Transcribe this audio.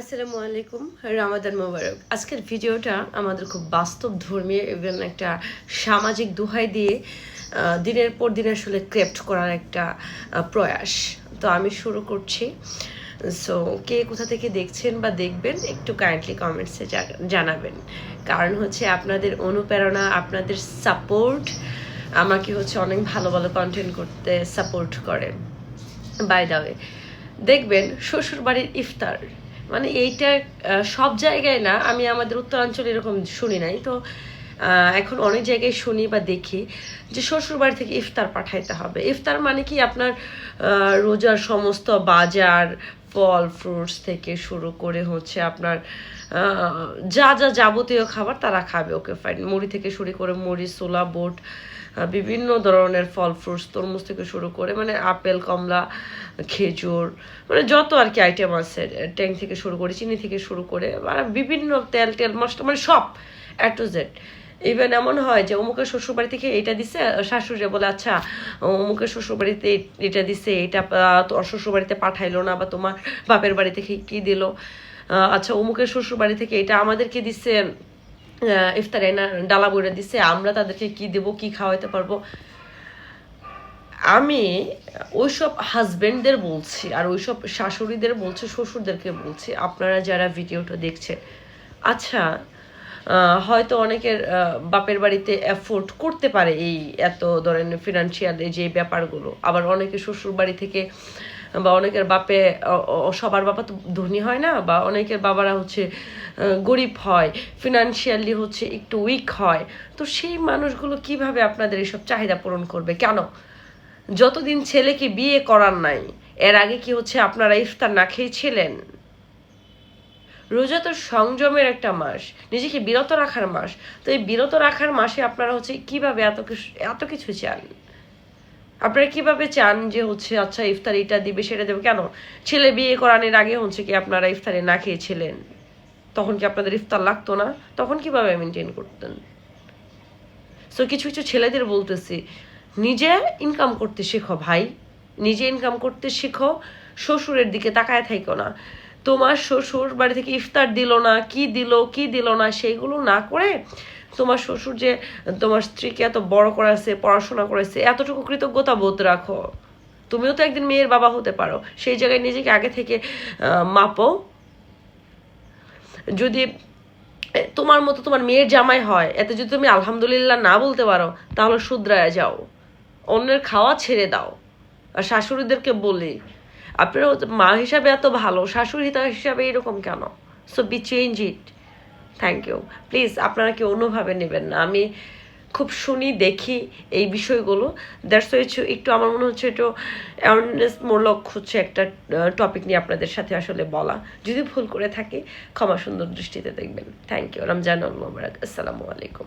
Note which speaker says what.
Speaker 1: আসসালামু আলাইকুম, রামাদান মোবারক। আজকের ভিডিওটা আমাদের খুব বাস্তব ধর্মীয় এবং একটা সামাজিক দোহাই দিয়ে দিনের পর দিন আসলে ক্রেপ্ট করার একটা প্রয়াস। তো আমি শুরু করছি। সো কে কোথা থেকে দেখছেন বা দেখবেন একটু কাইন্ডলি কমেন্টসে জানাবেন। কারণ হচ্ছে আপনাদের অনুপ্রেরণা, আপনাদের সাপোর্ট আমাকে হচ্ছে অনেক ভালো ভালো কন্টেন্ট করতে সাপোর্ট করে। বাই দ্য ওয়ে, দেখবেন শ্বশুরবাড়ির ইফতার মানে এইটা সব জায়গায় না, আমি আমাদের উত্তরাঞ্চলে এরকম শুনি নাই তো। এখন অনেক জায়গায় শুনি বা দেখি যে শ্বশুরবাড়ি থেকে ইফতার পাঠাইতে হবে। ইফতার মানে কি আপনার রোজার সমস্ত বাজার, ফল ফ্রুটস থেকে শুরু করে হচ্ছে আপনার যা যা যাবতীয় খাবার তারা খাবে, ওকে ফাইন। মুড়ি থেকে শুরু করে মুড়ি, ছোলা, বুট, বিভিন্ন ধরনের ফল ফ্রুটস, তরমুজ থেকে শুরু করে মানে আপেল, কমলা, খেজুর, মানে যত আর কি আইটেম আছে, ট্যাং থেকে শুরু করে, চিনি থেকে শুরু করে বিভিন্ন তেল টেল মশলা, মানে সব এ টু জেড। ইভেন এমন হয় যে অমুকের শ্বশুরবাড়ি থেকে এটা দিছে, শাশুড়ি বলে আচ্ছা অমুকের শ্বশুরবাড়িতে এটা দিছে, এটা তোর শ্বশুরবাড়িতে পাঠাইলো না, বা তোমার বাপের বাড়ি থেকে কি দিল, আচ্ছা অমুকের শ্বশুরবাড়ি থেকে এটা আমাদেরকে দিচ্ছে, ইফতারে না ডালা বইরা দিচ্ছে, আমরা তাদেরকে কি দেবো, কি খাওয়াইতে পারবো। আমি ওইসব হাজবেন্ডদের বলছি, আর ওইসব শাশুড়িদের বলছি, শ্বশুরদেরকে বলছি, আপনারা যারা ভিডিওটা দেখছেন, আচ্ছা হয়তো অনেকের বাপের বাড়িতে অ্যাফোর্ড করতে পারে এই এত ধরনের ফিনান্সিয়াল যে ব্যাপারগুলো, আবার অনেকে শ্বশুর বাড়ি থেকে বা অনেকের বাপে, সবার বাবা তো ধনী হয় না, বা অনেকের বাবারা হচ্ছে গরিব হয়, ফিনান্সিয়ালি হচ্ছে একটু উইক হয়। তো সেই মানুষগুলো কিভাবে আপনাদের এইসব চাহিদা পূরণ করবে? কেন যতদিন ছেলেকে বিয়ে করার নাই এর আগে কি হচ্ছে আপনারা ইফতার না খেয়েছিলেন? রোজা তো সংযমের একটা মাস, নিজেকে বিরত রাখার মাস। তো এই বিরত রাখার মাসে আপনারা হচ্ছে কিভাবে এত কিছু চান? আপনারা কিভাবে চান যে হচ্ছে আচ্ছা ইফতার এটা দিবে সেটা দেবে? কেন ছেলে বিয়ে করানোর আগে হচ্ছে কি আপনারা ইফতারে না খেয়েছিলেন? তখন কি আপনাদের ইফতার লাগতো না? তখন কিভাবে মেনটেন করতেন? সো কিছু কিছু ছেলেদের বলতেছি, নিজে ইনকাম করতে শেখো ভাই, নিজে ইনকাম করতে শেখো, শ্বশুরের দিকে তাকায় থাইকো না। তোমার শ্বশুর বাড়ি থেকে ইফতার দিল না, কি দিল না সেইগুলো না করে, তোমার শ্বশুর যে তোমার স্ত্রীকে এত বড় করেছে, পড়াশোনা করেছে, এতটুকু কৃতজ্ঞতা বোধ রাখো। তুমিও তো একদিন মেয়ের বাবা হতে পারো, সেই জায়গায় নিজেকে আগে থেকে মাপো। যদি তোমার মতো তোমার মেয়ের জামাই হয়, এতে যদি তুমি আলহামদুলিল্লাহ না বলতে পারো, তাহলে শুধরায়া যাও, অন্যের খাওয়া ছেড়ে দাও। আর শাশুড়িদেরকে বলি, আপনারা মা হিসাবে এত ভালো, শাশুড়ি হিসাবে এরকম কেন? So be change it. Thank you. Please আপনারা কি অন্যভাবে নেবেন না। আমি খুব শুনি, দেখি এই বিষয়গুলো, দ্যাটস একটু আমার মনে হচ্ছে একটু অ্যাওয়ারনেস মূলক হচ্ছে একটা টপিক নিয়ে আপনাদের সাথে আসলে বলা। যদি ভুল করে থাকি ক্ষমা সুন্দর দৃষ্টিতে দেখবেন। Thank you. রমজানুল মোবারক। আসসালামু আলাইকুম।